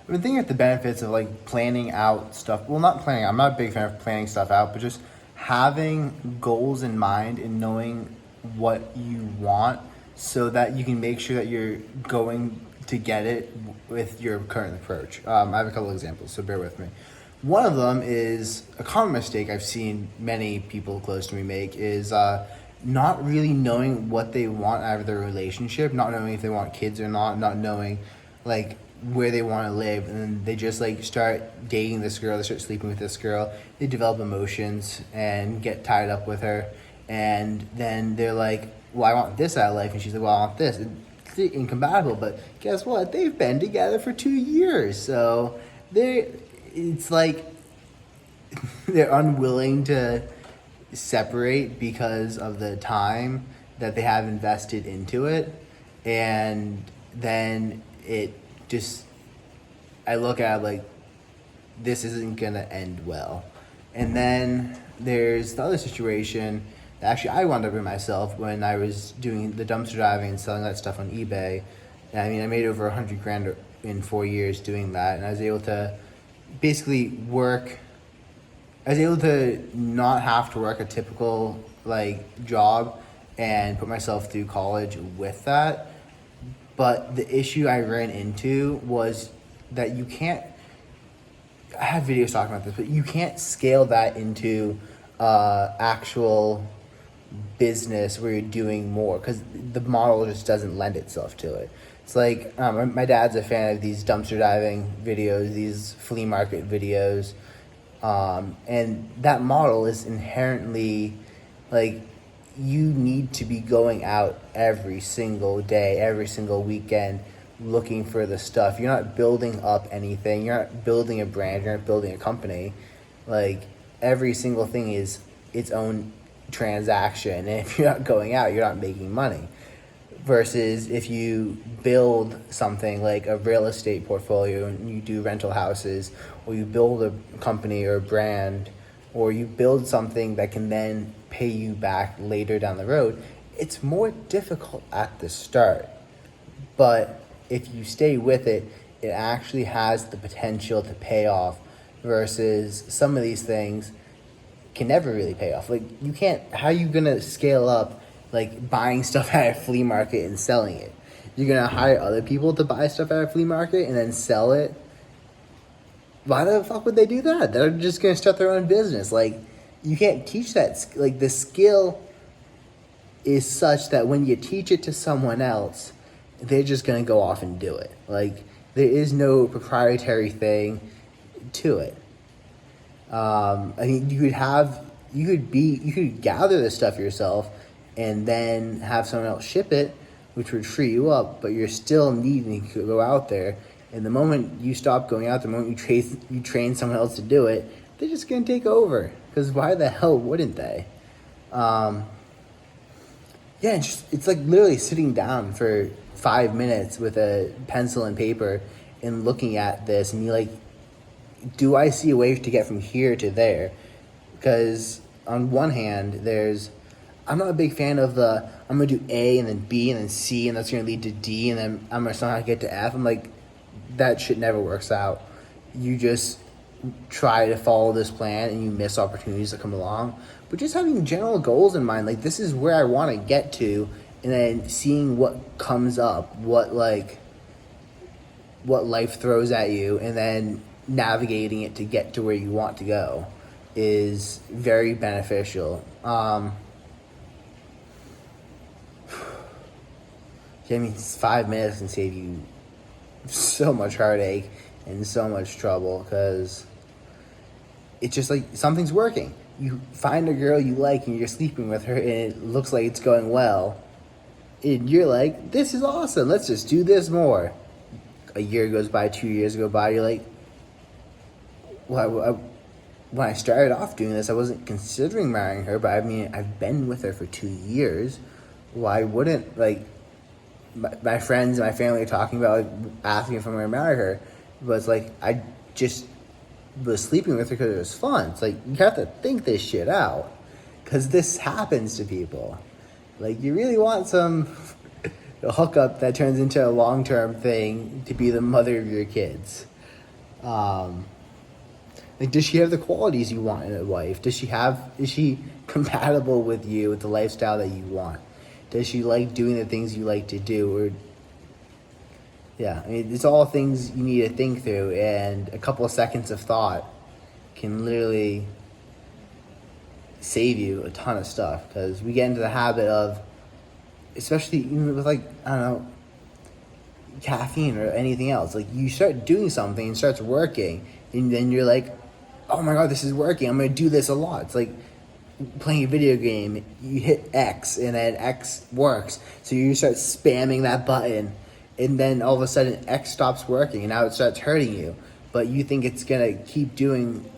I've been thinking of the benefits of like planning out stuff. Well, not planning. I'm not a big fan of planning stuff out, but just having goals in mind and knowing what you want so that you can make sure that you're going to get it with your current approach. I have a couple of examples, so bear with me. One of them is a common mistake I've seen many people close to me make is not really knowing what they want out of their relationship, not knowing if they want kids or not, not knowing like where they want to live, and then they just like start dating this girl, they start sleeping with this girl, they develop emotions and get tied up with her, and then they're like, well, I want this out of life, and she's like, well, I want this. It's incompatible, but guess what? They've been together for 2 years, so it's like they're unwilling to separate because of the time that they have invested into it, and then it just I look at it like this isn't gonna end well. And then there's the other situation that actually I wound up in myself when I was doing the dumpster diving and selling that stuff on eBay. I mean, I made over 100 grand in 4 years doing that, and I was able to basically work. I was able to not have to work a typical like job and put myself through college with that. But the issue I ran into was that you can't. I have videos talking about this, but you can't scale that into actual business where you're doing more because the model just doesn't lend itself to it. It's like my dad's a fan of these dumpster diving videos, these flea market videos, and that model is inherently like you need to be going out every single day, every single weekend looking for the stuff. You're not building up anything. You're not building a brand. You're not building a company. Like every single thing is its own transaction. And if you're not going out, you're not making money. Versus if you build something like a real estate portfolio and you do rental houses, or you build a company or a brand, or you build something that can then pay you back later down the road, it's more difficult at the start. But if you stay with it, it actually has the potential to pay off versus some of these things can never really pay off. Like you can't, how are you gonna scale up like buying stuff at a flea market and selling it? You're gonna hire other people to buy stuff at a flea market and then sell it? Why the fuck would they do that? They're just gonna start their own business. Like you can't teach that. Like the skill is such that when you teach it to someone else, they're just gonna go off and do it. Like there is no proprietary thing to it. I mean, you could gather this stuff yourself and then have someone else ship it, which would free you up, but you're still needing to go out there. And the moment you stop going out, the moment you train someone else to do it, they're just gonna take over. Because why the hell wouldn't they? Yeah, it's like literally sitting down for 5 minutes with a pencil and paper and looking at this and be like, do I see a way to get from here to there? Because on one hand, I'm not a big fan of I'm going to do A and then B and then C and that's going to lead to D and then I'm going to somehow get to F. I'm like, that shit never works out. You just try to follow this plan and you miss opportunities that come along. But just having general goals in mind, like this is where I want to get to, and then seeing what comes up, what life throws at you, and then navigating it to get to where you want to go is very beneficial. Yeah, I mean, 5 minutes can save you so much heartache and so much trouble because it's just like something's working. You find a girl you like and you're sleeping with her and it looks like it's going well. And you're like, this is awesome. Let's just do this more. A year goes by, 2 years go by. You're like, well, when I started off doing this, I wasn't considering marrying her. But I mean, I've been with her for 2 years. Why wouldn't, like, my friends and my family are talking about, like, asking if I'm going to marry her. But it's like, I just was sleeping with her because it was fun. It's like, you have to think this shit out. Because this happens to people. Like, you really want some hookup that turns into a long-term thing to be the mother of your kids. Like, does she have the qualities you want in a wife? Is she compatible with you, with the lifestyle that you want? Does she like doing the things you like to do? Or, yeah, I mean, it's all things you need to think through, and a couple of seconds of thought can literally save you a ton of stuff. Because we get into the habit of, especially even with, like, I don't know, caffeine or anything else. Like, you start doing something and starts working, and then you're like, oh my god, this is working. I'm gonna do this a lot. It's like playing a video game. You hit X, and then X works, so you start spamming that button, and then all of a sudden X stops working, and now it starts hurting you. But you think it's gonna keep doing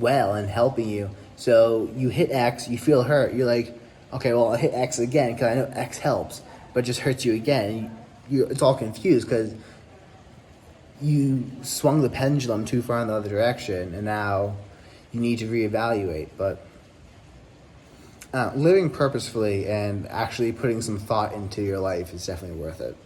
well and helping you, so you hit X. You feel hurt. You're like, okay, well, I'll hit X again because I know X helps, but it just hurts you again. It's all confused because you swung the pendulum too far in the other direction, and now you need to reevaluate. But living purposefully and actually putting some thought into your life is definitely worth it.